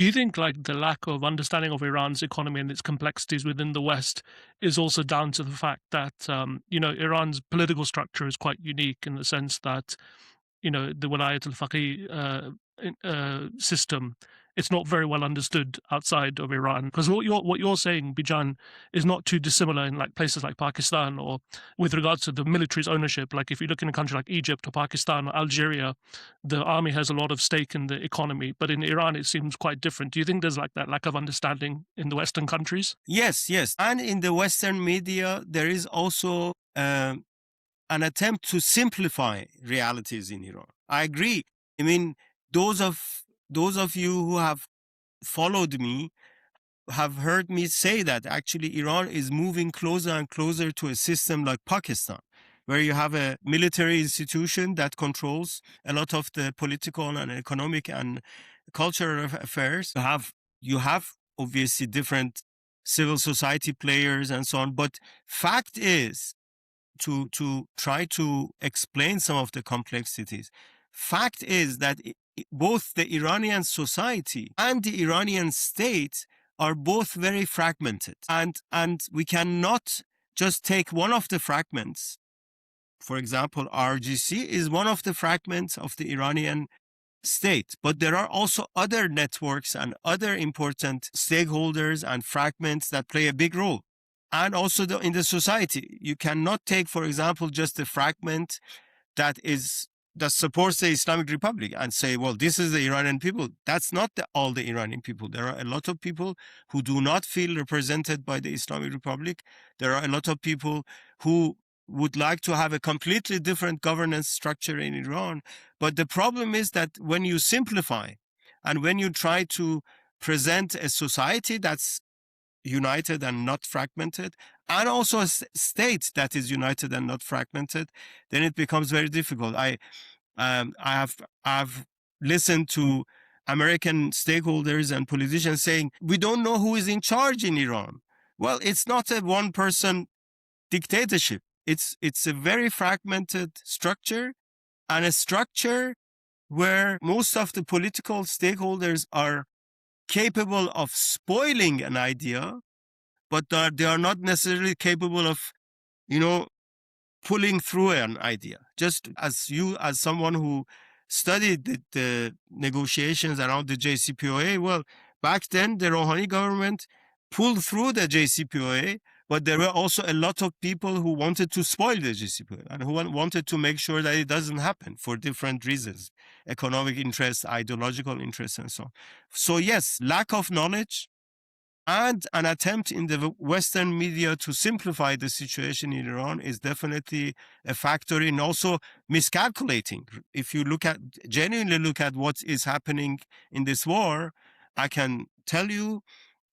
Do you think like the lack of understanding of Iran's economy and its complexities within the West is also down to the fact that Iran's political structure is quite unique in the sense that the Walayat al-Faqih system, it's not very well understood outside of Iran. Because what you're saying, Bijan, is not too dissimilar in like places like Pakistan or with regards to the military's ownership. Like if you look in a country like Egypt or Pakistan or Algeria, the army has a lot of stake in the economy. But in Iran, it seems quite different. Do you think there's like that lack of understanding in the Western countries? Yes, yes. And in the Western media, there is also an attempt to simplify realities in Iran. I agree. I mean, those of you who have followed me have heard me say that actually Iran is moving closer and closer to a system like Pakistan, where you have a military institution that controls a lot of the political and economic and cultural affairs. You have obviously different civil society players and so on, but fact is, to try to explain some of the complexities, fact is that both the Iranian society and the Iranian state are both very fragmented, and we cannot just take one of the fragments. For example, RGC is one of the fragments of the Iranian state, but there are also other networks and other important stakeholders and fragments that play a big role. And also in the society, you cannot take, for example, just a fragment that supports the Islamic Republic and say, well, this is the Iranian people. That's not all the Iranian people. There are a lot of people who do not feel represented by the Islamic Republic. There are a lot of people who would like to have a completely different governance structure in Iran. But the problem is that when you simplify and when you try to present a society that's united and not fragmented, and also a state that is united and not fragmented, then it becomes very difficult. I've listened to American stakeholders and politicians saying, we don't know who is in charge in Iran. Well, it's not a one-person dictatorship. It's a very fragmented structure, and a structure where most of the political stakeholders are capable of spoiling an idea, but they are not necessarily capable of, pulling through an idea. Just as someone who studied the negotiations around the JCPOA, well, back then the Rouhani government pulled through the JCPOA, but there were also a lot of people who wanted to spoil the JCPOA and who wanted to make sure that it doesn't happen for different reasons, economic interests, ideological interests, and so on. So yes, lack of knowledge and an attempt in the Western media to simplify the situation in Iran is definitely a factor in also miscalculating. If you genuinely look at what is happening in this war, I can tell you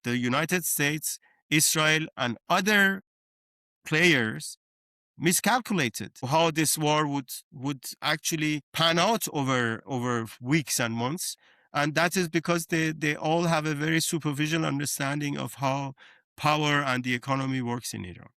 the United States, Israel, and other players miscalculated how this war would actually pan out over weeks and months. And that is because they all have a very superficial understanding of how power and the economy works in Iran.